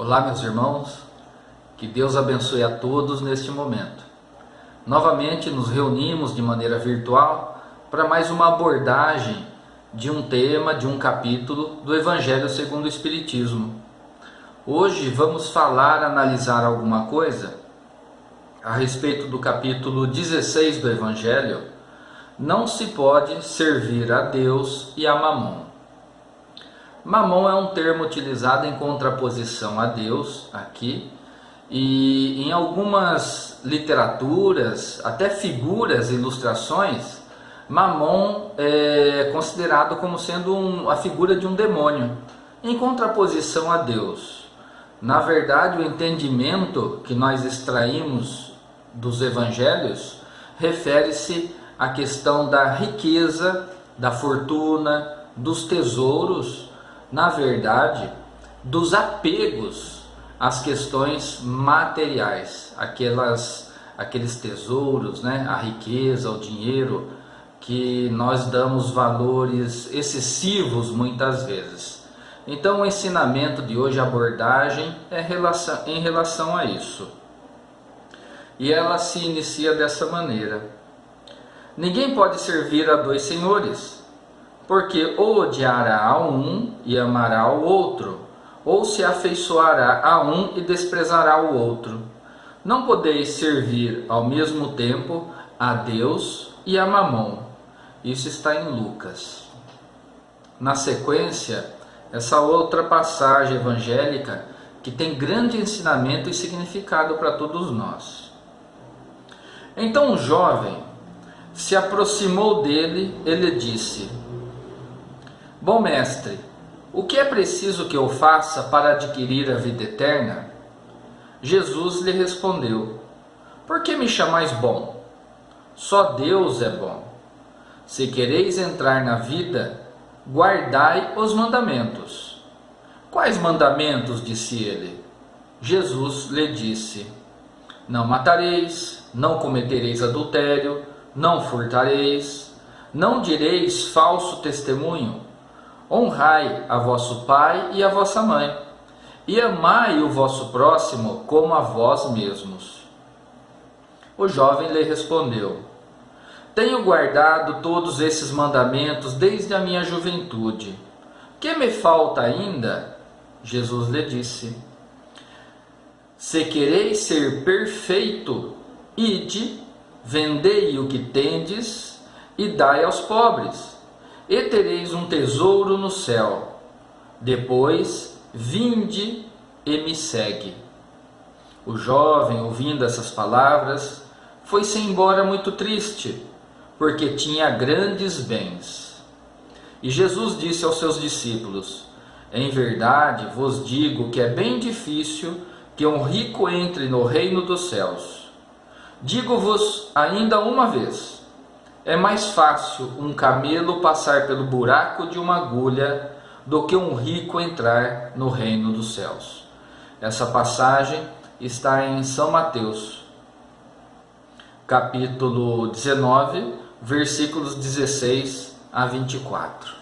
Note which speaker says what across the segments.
Speaker 1: Olá, meus irmãos, que Deus abençoe a todos neste momento. Novamente nos reunimos de maneira virtual para mais uma abordagem de um tema, de um capítulo do Evangelho segundo o Espiritismo. Hoje vamos analisar alguma coisa a respeito do capítulo 16 do Evangelho. Não se pode servir a Deus e a Mamon. Mamon é um termo utilizado em contraposição a Deus aqui, e em algumas literaturas, até figuras, ilustrações, Mamon é considerado como sendo a figura de um demônio, em contraposição a Deus. Na verdade, o entendimento que nós extraímos dos evangelhos refere-se à questão da riqueza, da fortuna, dos tesouros, na verdade, dos apegos às questões materiais, aqueles tesouros, a riqueza, o dinheiro, que nós damos valores excessivos muitas vezes. Então o ensinamento de hoje, a abordagem, é em relação a isso. E ela se inicia dessa maneira: ninguém pode servir a dois senhores, porque ou odiará a um e amará ao outro, ou se afeiçoará a um e desprezará o outro. Não podeis servir ao mesmo tempo a Deus e a Mamon. Isso está em Lucas. Na sequência, essa outra passagem evangélica que tem grande ensinamento e significado para todos nós. Então o jovem se aproximou dele, ele disse: Bom mestre, o que é preciso que eu faça para adquirir a vida eterna? Jesus lhe respondeu: Por que me chamais bom? Só Deus é bom. Se quereis entrar na vida, guardai os mandamentos. Quais mandamentos? Disse ele. Jesus lhe disse: Não matareis, não cometereis adultério, não furtareis, não direis falso testemunho, honrai a vosso pai e a vossa mãe, e amai o vosso próximo como a vós mesmos. O jovem lhe respondeu: Tenho guardado todos esses mandamentos desde a minha juventude. Que me falta ainda? Jesus lhe disse: Se quereis ser perfeito, ide, vendei o que tendes e dai aos pobres, e tereis um tesouro no céu. Depois, vinde e me segue. O jovem, ouvindo essas palavras, foi-se embora muito triste, porque tinha grandes bens. E Jesus disse aos seus discípulos: Em verdade vos digo que é bem difícil que um rico entre no reino dos céus. Digo-vos ainda uma vez: é mais fácil um camelo passar pelo buraco de uma agulha do que um rico entrar no reino dos céus. Essa passagem está em São Mateus, capítulo 19, versículos 16 a 24.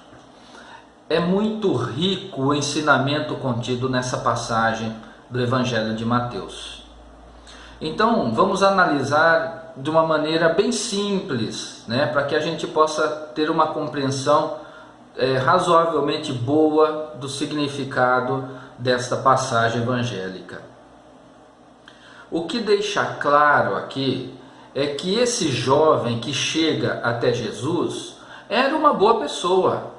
Speaker 1: É muito rico o ensinamento contido nessa passagem do Evangelho de Mateus. Então, vamos analisar de uma maneira bem simples, para que a gente possa ter uma compreensão razoavelmente boa do significado desta passagem evangélica. O que deixa claro aqui é que esse jovem que chega até Jesus era uma boa pessoa,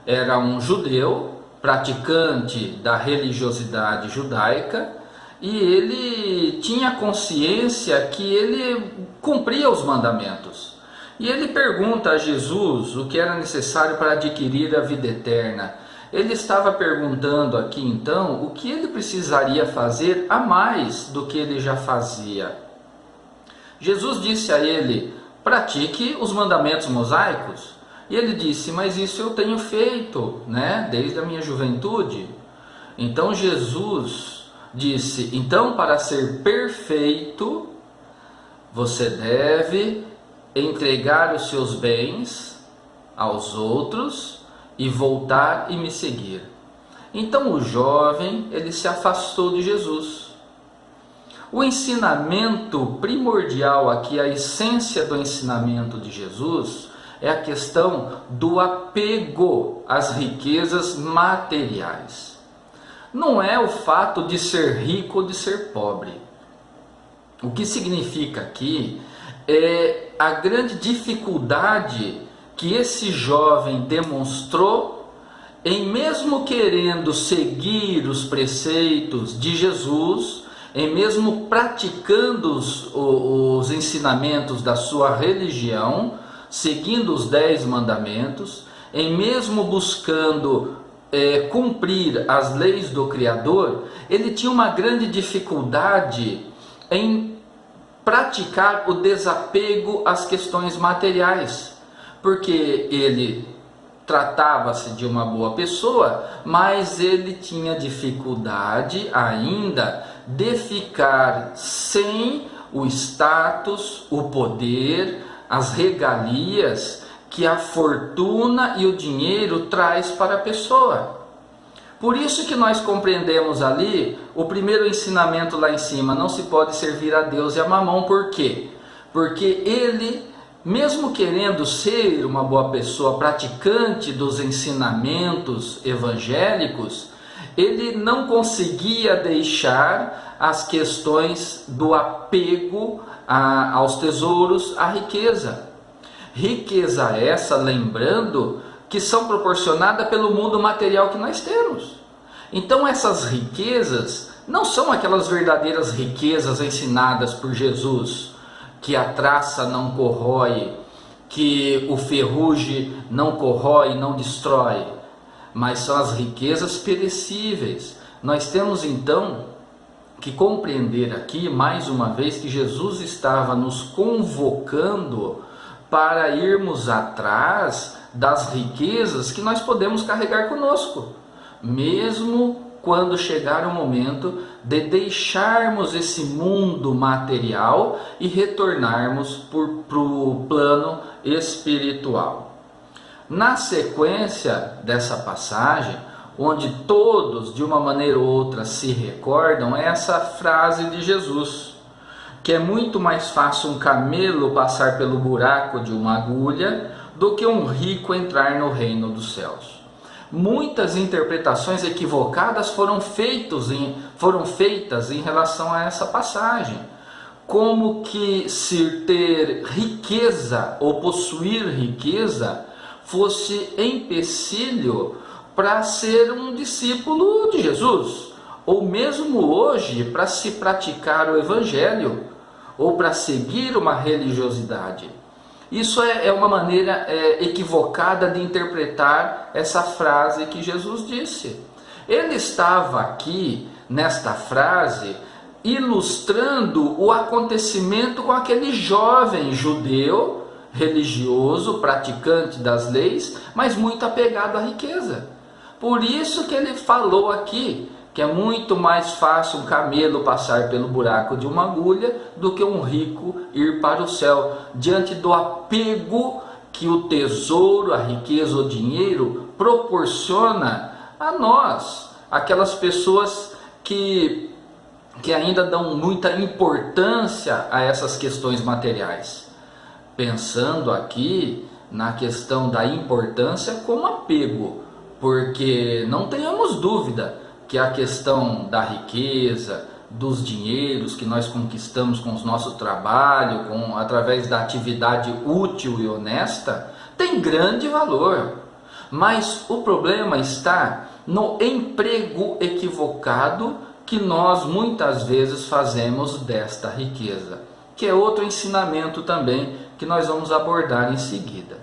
Speaker 1: era um judeu, praticante da religiosidade judaica, e ele tinha consciência que ele cumpria os mandamentos. E ele pergunta a Jesus o que era necessário para adquirir a vida eterna. Ele estava perguntando aqui então o que ele precisaria fazer a mais do que ele já fazia. Jesus disse a ele: pratique os mandamentos mosaicos. E ele disse: mas isso eu tenho feito, desde a minha juventude. Então Jesus disse: então, para ser perfeito, você deve entregar os seus bens aos outros e voltar e me seguir. Então o jovem, ele se afastou de Jesus. O ensinamento primordial aqui, a essência do ensinamento de Jesus, é a questão do apego às riquezas materiais. Não é o fato de ser rico ou de ser pobre. O que significa aqui é a grande dificuldade que esse jovem demonstrou em, mesmo querendo seguir os preceitos de Jesus, em mesmo praticando os ensinamentos da sua religião, seguindo os 10 mandamentos, em mesmo buscando cumprir as leis do Criador, ele tinha uma grande dificuldade em praticar o desapego às questões materiais, porque ele tratava-se de uma boa pessoa, mas ele tinha dificuldade ainda de ficar sem o status, o poder, as regalias que a fortuna e o dinheiro traz para a pessoa. Por isso que nós compreendemos ali o primeiro ensinamento lá em cima: não se pode servir a Deus e a Mamon. Por quê? Porque ele, mesmo querendo ser uma boa pessoa, praticante dos ensinamentos evangélicos, ele não conseguia deixar as questões do apego aos tesouros, à riqueza. Riqueza essa, lembrando, que são proporcionadas pelo mundo material que nós temos. Então essas riquezas não são aquelas verdadeiras riquezas ensinadas por Jesus, que a traça não corrói, que o ferrugem não corrói, não destrói, mas são as riquezas perecíveis. Nós temos então que compreender aqui, mais uma vez, que Jesus estava nos convocando para irmos atrás das riquezas que nós podemos carregar conosco, mesmo quando chegar o momento de deixarmos esse mundo material e retornarmos para o plano espiritual. Na sequência dessa passagem, onde todos de uma maneira ou outra se recordam, é essa frase de Jesus, que é muito mais fácil um camelo passar pelo buraco de uma agulha do que um rico entrar no reino dos céus. Muitas interpretações equivocadas foram feitas em relação a essa passagem, como que se ter riqueza ou possuir riqueza fosse empecilho para ser um discípulo de Jesus, ou mesmo hoje para se praticar o evangelho, ou para seguir uma religiosidade. Isso é uma maneira equivocada de interpretar essa frase que Jesus disse. Ele estava aqui, nesta frase, ilustrando o acontecimento com aquele jovem judeu, religioso, praticante das leis, mas muito apegado à riqueza. Por isso que ele falou aqui que é muito mais fácil um camelo passar pelo buraco de uma agulha do que um rico ir para o céu, diante do apego que o tesouro, a riqueza, o dinheiro proporciona a nós, aquelas pessoas que ainda dão muita importância a essas questões materiais. Pensando aqui na questão da importância como apego, porque não tenhamos dúvida que a questão da riqueza, dos dinheiros que nós conquistamos com o nosso trabalho, através da atividade útil e honesta, tem grande valor. Mas o problema está no emprego equivocado que nós muitas vezes fazemos desta riqueza, que é outro ensinamento também que nós vamos abordar em seguida.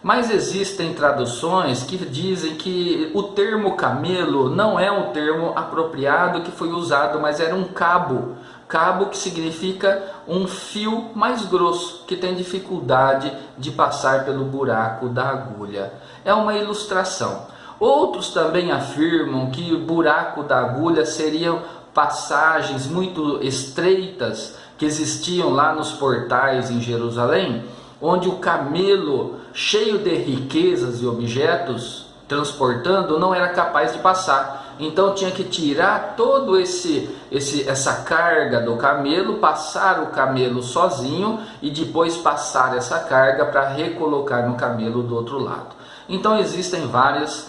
Speaker 1: Mas existem traduções que dizem que o termo camelo não é um termo apropriado que foi usado, mas era um cabo. Cabo que significa um fio mais grosso, que tem dificuldade de passar pelo buraco da agulha. É uma ilustração. Outros também afirmam que o buraco da agulha seriam passagens muito estreitas que existiam lá nos portais em Jerusalém, onde o camelo, cheio de riquezas e objetos, transportando não era capaz de passar. Então tinha que tirar todo essa carga do camelo, passar o camelo sozinho e depois passar essa carga para recolocar no camelo do outro lado. Então existem várias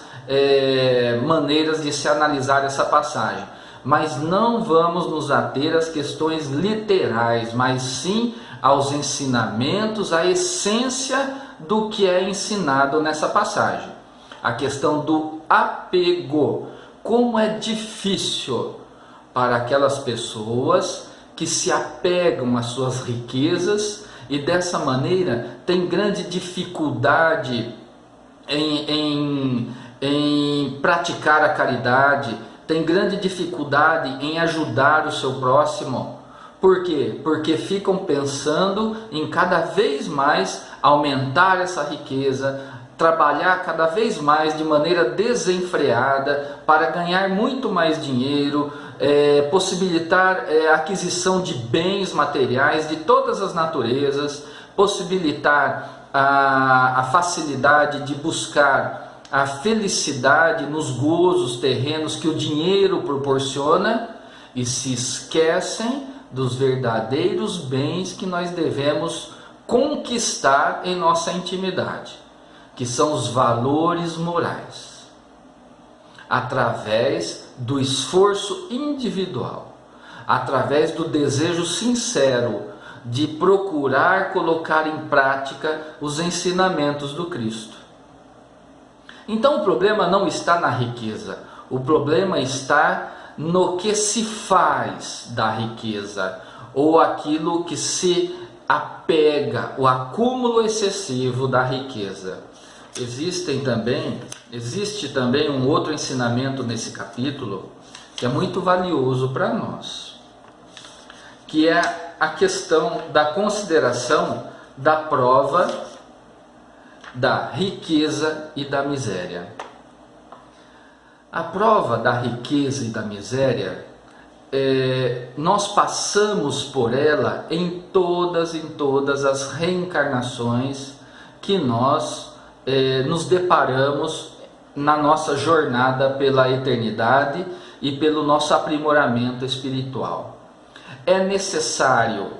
Speaker 1: maneiras de se analisar essa passagem, mas não vamos nos ater às questões literais, mas sim aos ensinamentos, à essência do que é ensinado nessa passagem. A questão do apego. Como é difícil para aquelas pessoas que se apegam às suas riquezas e dessa maneira tem grande dificuldade em praticar a caridade, tem grande dificuldade em ajudar o seu próximo. Por quê? Porque ficam pensando em cada vez mais aumentar essa riqueza, trabalhar cada vez mais de maneira desenfreada para ganhar muito mais dinheiro, possibilitar a aquisição de bens materiais de todas as naturezas, possibilitar a facilidade de buscar a felicidade nos gozos terrenos que o dinheiro proporciona e se esquecem dos verdadeiros bens que nós devemos conquistar em nossa intimidade, que são os valores morais, através do esforço individual, através do desejo sincero de procurar colocar em prática os ensinamentos do Cristo. Então o problema não está na riqueza, o problema está no que se faz da riqueza, ou aquilo que se apega, o acúmulo excessivo da riqueza. Existe também um outro ensinamento nesse capítulo que é muito valioso para nós, que é a questão da consideração da prova da riqueza e da miséria. A prova da riqueza e da miséria, nós passamos por ela em todas as reencarnações que nós nos deparamos na nossa jornada pela eternidade e pelo nosso aprimoramento espiritual. É necessário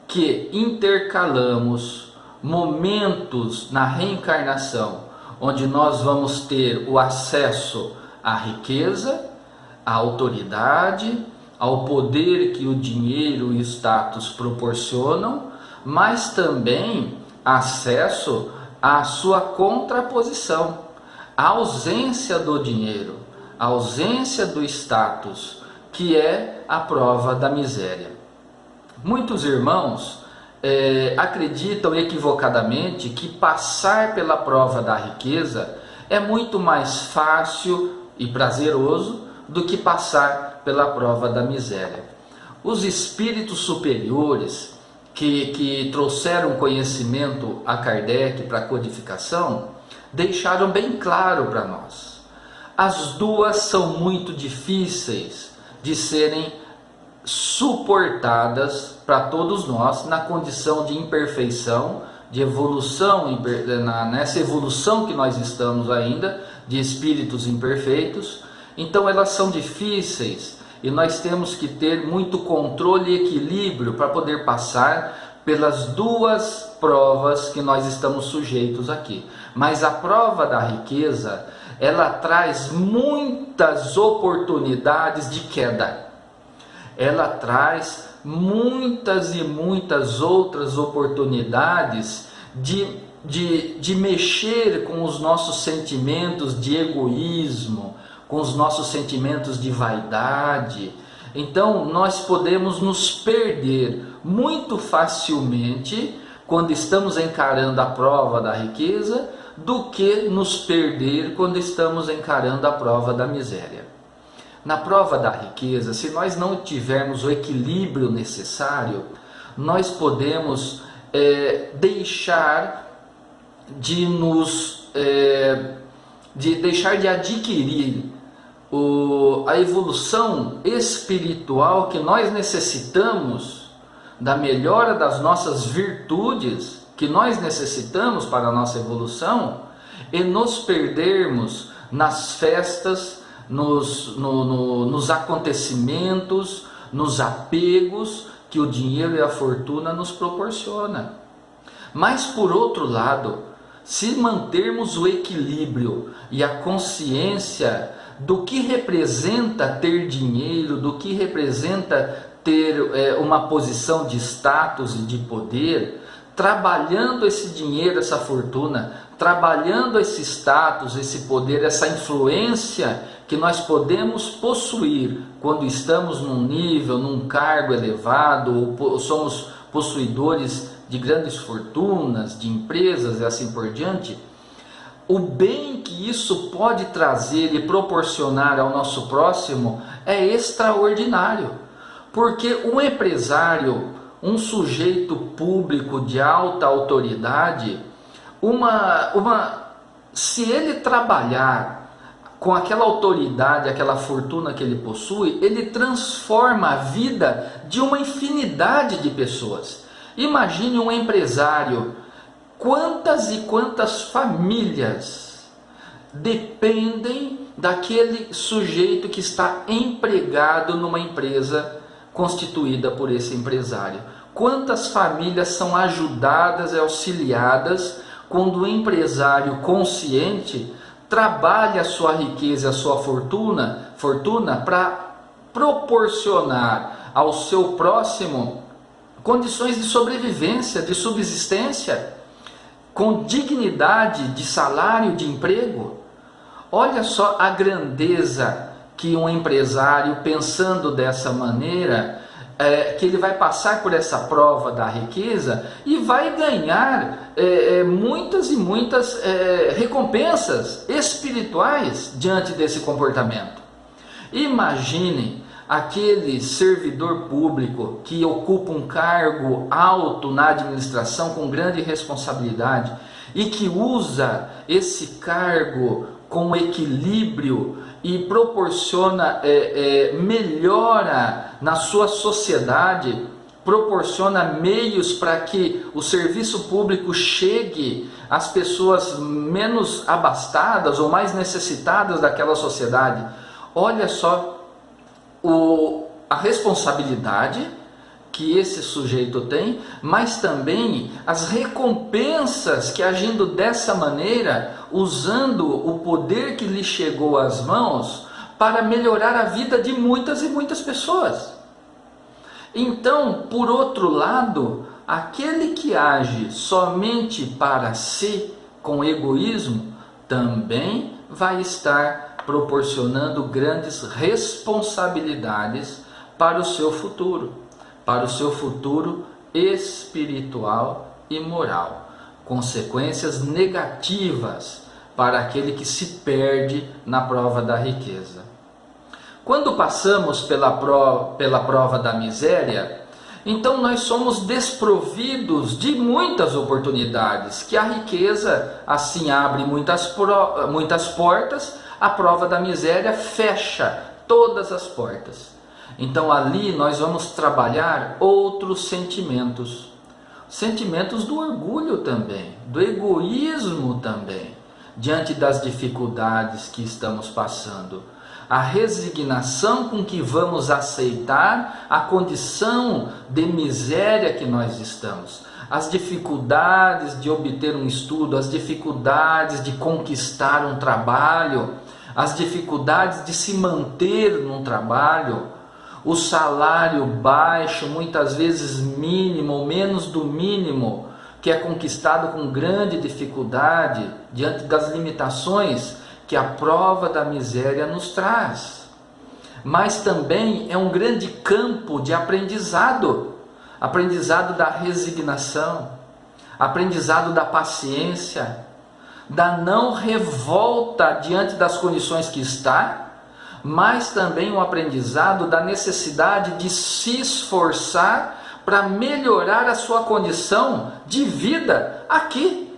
Speaker 1: que intercalamos momentos na reencarnação onde nós vamos ter o acesso à riqueza, à autoridade, ao poder que o dinheiro e o status proporcionam, mas também acesso à sua contraposição, a ausência do dinheiro, a ausência do status, que é a prova da miséria. Muitos irmãos acreditam equivocadamente que passar pela prova da riqueza é muito mais fácil e prazeroso do que passar pela prova da miséria. Os espíritos superiores que trouxeram conhecimento a Kardec para a codificação deixaram bem claro para nós. As duas são muito difíceis de serem suportadas para todos nós na condição de imperfeição, de evolução, nessa evolução que nós estamos ainda, de espíritos imperfeitos. Então elas são difíceis e nós temos que ter muito controle e equilíbrio para poder passar pelas duas provas que nós estamos sujeitos aqui. Mas a prova da riqueza, ela traz muitas oportunidades de queda. Ela traz muitas e muitas outras oportunidades de mexer com os nossos sentimentos de egoísmo, com os nossos sentimentos de vaidade. Então nós podemos nos perder muito facilmente quando estamos encarando a prova da riqueza, do que nos perder quando estamos encarando a prova da miséria. Na prova da riqueza, se nós não tivermos o equilíbrio necessário, nós podemos deixar de adquirir a evolução espiritual que nós necessitamos, da melhora das nossas virtudes que nós necessitamos para a nossa evolução, e nos perdermos nas festas, nos acontecimentos, nos apegos que o dinheiro e a fortuna nos proporciona. Mas por outro lado, se mantermos o equilíbrio e a consciência do que representa ter dinheiro, do que representa ter uma posição de status e de poder, trabalhando esse dinheiro, essa fortuna, trabalhando esse status, esse poder, essa influência que nós podemos possuir quando estamos num nível, num cargo elevado, ou somos possuidores de grandes fortunas, de empresas e assim por diante, o bem que isso pode trazer e proporcionar ao nosso próximo é extraordinário. Porque um empresário, um sujeito público de alta autoridade, se ele trabalhar com aquela autoridade, aquela fortuna que ele possui, ele transforma a vida de uma infinidade de pessoas. Imagine um empresário, quantas e quantas famílias dependem daquele sujeito que está empregado numa empresa constituída por esse empresário. Quantas famílias são ajudadas e auxiliadas quando o empresário consciente trabalha a sua riqueza, a sua fortuna para proporcionar ao seu próximo condições de sobrevivência, de subsistência, com dignidade de salário, de emprego. Olha só a grandeza que um empresário, pensando dessa maneira, que ele vai passar por essa prova da riqueza e vai ganhar muitas e muitas recompensas espirituais diante desse comportamento. Imagine aquele servidor público que ocupa um cargo alto na administração com grande responsabilidade e que usa esse cargo com equilíbrio e proporciona, melhora na sua sociedade, proporciona meios para que o serviço público chegue às pessoas menos abastadas ou mais necessitadas daquela sociedade. Olha só a responsabilidade que esse sujeito tem, mas também as recompensas que, agindo dessa maneira, usando o poder que lhe chegou às mãos para melhorar a vida de muitas e muitas pessoas. Então, por outro lado, aquele que age somente para si, com egoísmo, também vai estar proporcionando grandes responsabilidades para o seu futuro espiritual e moral, consequências negativas para aquele que se perde na prova da riqueza. Quando passamos pela prova da miséria, então nós somos desprovidos de muitas oportunidades, que a riqueza assim abre muitas portas, a prova da miséria fecha todas as portas. Então ali nós vamos trabalhar outros sentimentos do orgulho também, do egoísmo também, diante das dificuldades que estamos passando. A resignação com que vamos aceitar a condição de miséria que nós estamos, as dificuldades de obter um estudo, as dificuldades de conquistar um trabalho, as dificuldades de se manter num trabalho, o salário baixo, muitas vezes mínimo ou menos do mínimo, que é conquistado com grande dificuldade diante das limitações que a prova da miséria nos traz. Mas também é um grande campo de aprendizado da resignação, aprendizado da paciência, da não revolta diante das condições que está, mas também um aprendizado da necessidade de se esforçar para melhorar a sua condição de vida aqui,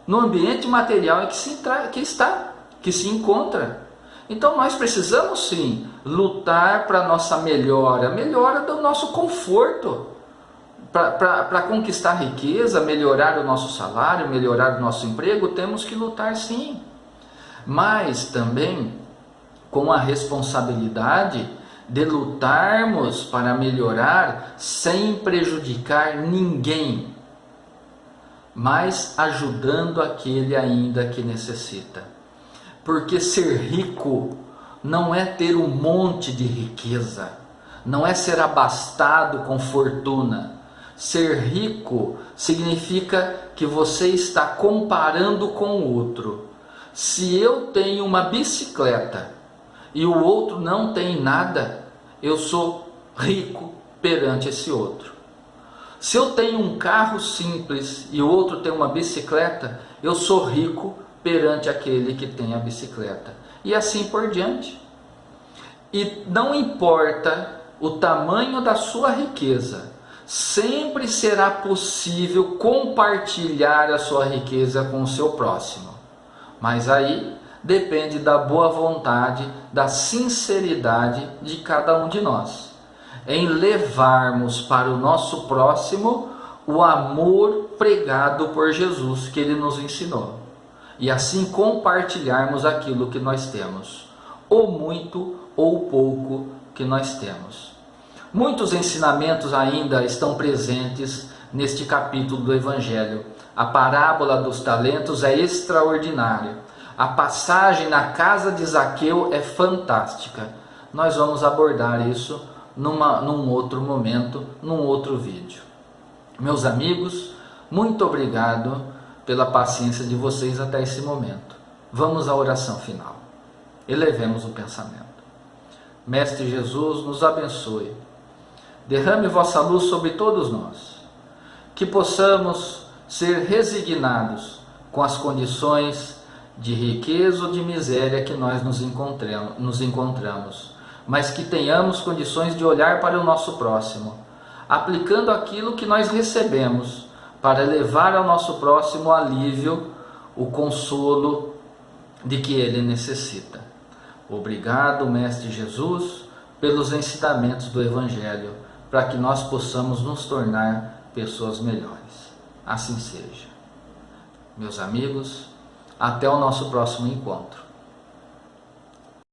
Speaker 1: no ambiente material em que se encontra. Então nós precisamos sim lutar para a nossa melhora do nosso conforto, Para conquistar riqueza, melhorar o nosso salário, melhorar o nosso emprego, temos que lutar sim. Mas também com a responsabilidade de lutarmos para melhorar sem prejudicar ninguém, mas ajudando aquele ainda que necessita. Porque ser rico não é ter um monte de riqueza, não é ser abastado com fortuna. Ser rico significa que você está comparando com o outro. Se eu tenho uma bicicleta e o outro não tem nada, eu sou rico perante esse outro. Se eu tenho um carro simples e o outro tem uma bicicleta, eu sou rico perante aquele que tem a bicicleta. E assim por diante. E não importa o tamanho da sua riqueza, sempre será possível compartilhar a sua riqueza com o seu próximo. Mas aí depende da boa vontade, da sinceridade de cada um de nós, em levarmos para o nosso próximo o amor pregado por Jesus, que ele nos ensinou, e assim compartilharmos aquilo que nós temos, ou muito ou pouco que nós temos. Muitos ensinamentos ainda estão presentes neste capítulo do Evangelho. A parábola dos talentos é extraordinária. A passagem na casa de Zaqueu é fantástica. Nós vamos abordar isso num outro momento, num outro vídeo. Meus amigos, muito obrigado pela paciência de vocês até esse momento. Vamos à oração final. Elevemos o pensamento. Mestre Jesus, nos abençoe. Derrame vossa luz sobre todos nós. Que possamos ser resignados com as condições de riqueza ou de miséria que nós nos encontramos, mas que tenhamos condições de olhar para o nosso próximo, aplicando aquilo que nós recebemos, para levar ao nosso próximo o alívio, o consolo de que ele necessita. Obrigado, Mestre Jesus, pelos ensinamentos do Evangelho, para que nós possamos nos tornar pessoas melhores. Assim seja. Meus amigos, até o nosso próximo encontro.